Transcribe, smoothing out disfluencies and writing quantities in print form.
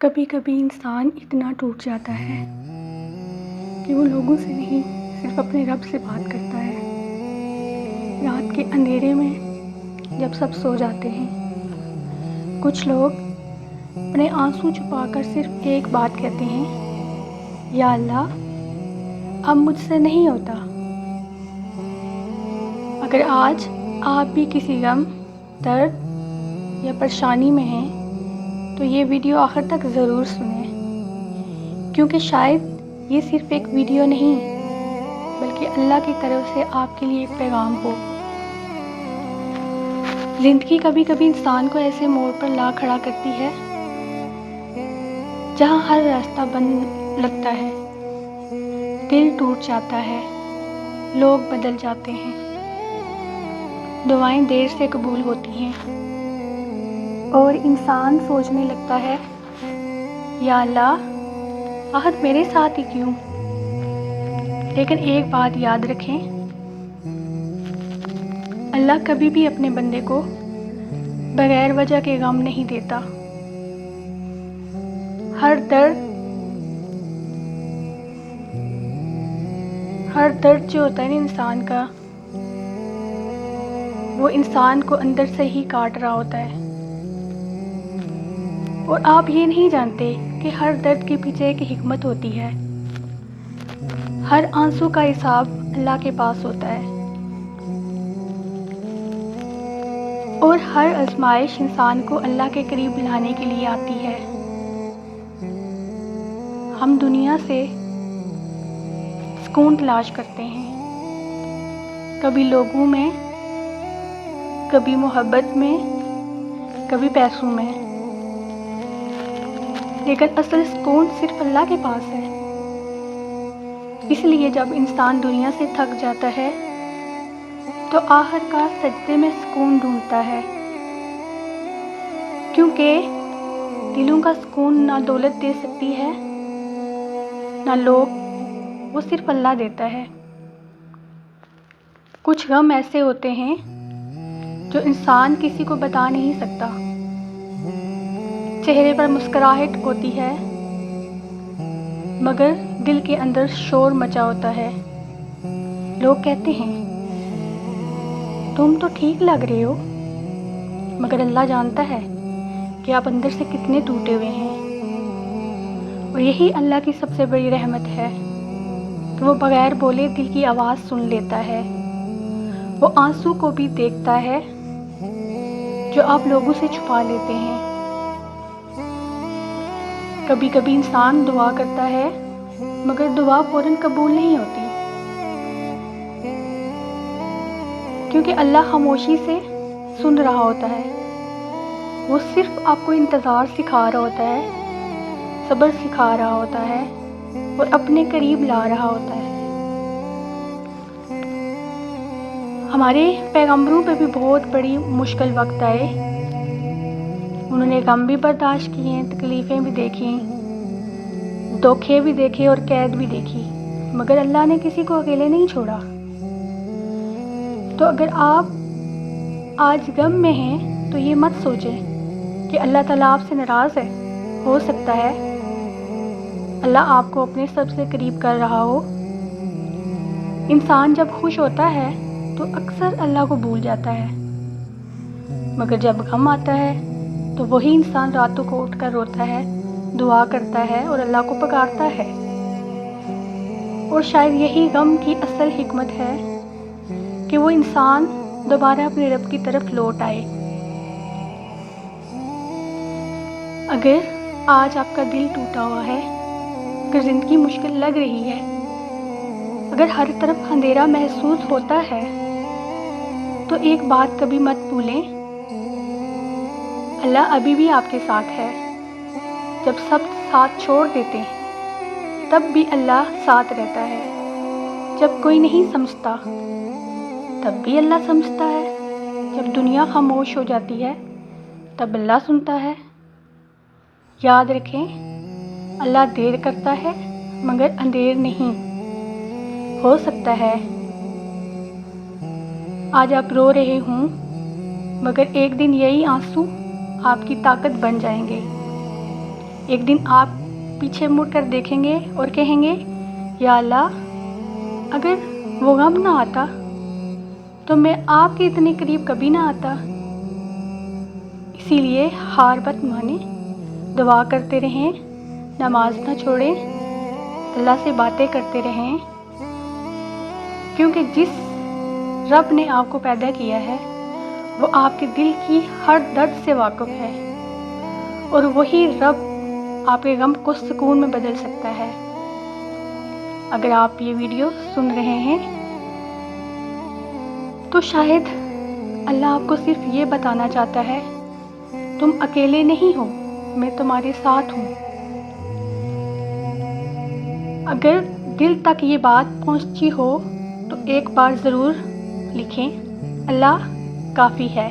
کبھی کبھی انسان اتنا ٹوٹ جاتا ہے کہ وہ لوگوں سے نہیں صرف اپنے رب سے بات کرتا ہے۔ رات کے اندھیرے میں جب سب سو جاتے ہیں، کچھ لوگ اپنے آنسو چھپا کر صرف ایک بات کہتے ہیں، یا اللہ اب مجھ سے نہیں ہوتا۔ اگر آج آپ بھی کسی غم، درد یا پریشانی میں ہیں تو یہ ویڈیو آخر تک ضرور سنیں، کیونکہ شاید یہ صرف ایک ویڈیو نہیں بلکہ اللہ کی طرف سے آپ کے لیے ایک پیغام ہو۔ زندگی کبھی کبھی انسان کو ایسے موڑ پر لا کھڑا کرتی ہے جہاں ہر راستہ بند لگتا ہے، دل ٹوٹ جاتا ہے، لوگ بدل جاتے ہیں، دعائیں دیر سے قبول ہوتی ہیں اور انسان سوچنے لگتا ہے، یا اللہ آخر میرے ساتھ ہی کیوں؟ لیکن ایک بات یاد رکھیں، اللہ کبھی بھی اپنے بندے کو بغیر وجہ کے غم نہیں دیتا۔ ہر درد جو ہوتا ہے نا انسان کا، وہ انسان کو اندر سے ہی کاٹ رہا ہوتا ہے، اور آپ یہ نہیں جانتے کہ ہر درد کے پیچھے ایک حکمت ہوتی ہے۔ ہر آنسو کا حساب اللہ کے پاس ہوتا ہے، اور ہر آزمائش انسان کو اللہ کے قریب لانے کے لیے آتی ہے۔ ہم دنیا سے سکون تلاش کرتے ہیں، کبھی لوگوں میں، کبھی محبت میں، کبھی پیسوں میں، لیکن اصل سکون صرف اللہ کے پاس ہے۔ اس لیے جب انسان دنیا سے تھک جاتا ہے تو آخر کار سجدے میں سکون ڈھونڈتا ہے، کیونکہ دلوں کا سکون نہ دولت دے سکتی ہے نہ لوگ، وہ صرف اللہ دیتا ہے۔ کچھ غم ایسے ہوتے ہیں جو انسان کسی کو بتا نہیں سکتا۔ چہرے پر مسکراہٹ ہوتی ہے مگر دل کے اندر شور مچا ہوتا ہے۔ لوگ کہتے ہیں تم تو ٹھیک لگ رہے ہو، مگر اللہ جانتا ہے کہ آپ اندر سے کتنے ٹوٹے ہوئے ہیں۔ اور یہی اللہ کی سب سے بڑی رحمت ہے کہ وہ بغیر بولے دل کی آواز سن لیتا ہے۔ وہ آنسو کو بھی دیکھتا ہے جو آپ لوگوں سے چھپا لیتے ہیں۔ کبھی کبھی انسان دعا کرتا ہے مگر دعا فوراً قبول نہیں ہوتی، کیونکہ اللہ خاموشی سے سن رہا ہوتا ہے۔ وہ صرف آپ کو انتظار سکھا رہا ہوتا ہے، صبر سکھا رہا ہوتا ہے اور اپنے قریب لا رہا ہوتا ہے۔ ہمارے پیغمبروں پہ بھی بہت بڑی مشکل وقت آئے، انہوں نے غم بھی برداشت کیے، تکلیفیں بھی دیکھیں، دھوکے بھی دیکھے اور قید بھی دیکھی، مگر اللہ نے کسی کو اکیلے نہیں چھوڑا۔ تو اگر آپ آج غم میں ہیں تو یہ مت سوچیں کہ اللہ تعالیٰ آپ سے ناراض ہے۔ ہو سکتا ہے اللہ آپ کو اپنے سب سے قریب کر رہا ہو۔ انسان جب خوش ہوتا ہے تو اکثر اللہ کو بھول جاتا ہے، مگر جب غم آتا ہے تو وہی انسان راتوں کو اٹھ کر روتا ہے، دعا کرتا ہے اور اللہ کو پکارتا ہے۔ اور شاید یہی غم کی اصل حکمت ہے کہ وہ انسان دوبارہ اپنے رب کی طرف لوٹ آئے۔ اگر آج آپ کا دل ٹوٹا ہوا ہے، اگر زندگی مشکل لگ رہی ہے، اگر ہر طرف اندھیرا محسوس ہوتا ہے، تو ایک بات کبھی مت بھولیں، اللہ ابھی بھی آپ کے ساتھ ہے۔ جب سب ساتھ چھوڑ دیتے ہیں تب بھی اللہ ساتھ رہتا ہے۔ جب کوئی نہیں سمجھتا تب بھی اللہ سمجھتا ہے۔ جب دنیا خاموش ہو جاتی ہے تب اللہ سنتا ہے۔ یاد رکھیں، اللہ دیر کرتا ہے مگر اندھیر نہیں۔ ہو سکتا ہے آج آپ رو رہے ہوں، مگر ایک دن یہی آنسو آپ کی طاقت بن جائیں گے۔ ایک دن آپ پیچھے مڑ کر دیکھیں گے اور کہیں گے یا اللہ، اگر وہ غم نہ آتا تو میں آپ کے اتنے قریب کبھی نہ آتا۔ اسی لیے ہار مت مانیں، دعا کرتے رہیں، نماز نہ چھوڑیں، اللہ سے باتیں کرتے رہیں، کیونکہ جس رب نے آپ کو پیدا کیا ہے وہ آپ کے دل کی ہر درد سے واقف ہے، اور وہی رب آپ کے غم کو سکون میں بدل سکتا ہے۔ اگر آپ یہ ویڈیو سن رہے ہیں تو شاید اللہ آپ کو صرف یہ بتانا چاہتا ہے تم اکیلے نہیں ہو، میں تمہارے ساتھ ہوں۔ اگر دل تک یہ بات پہنچی ہو تو ایک بار ضرور لکھیں، اللہ کافی ہے۔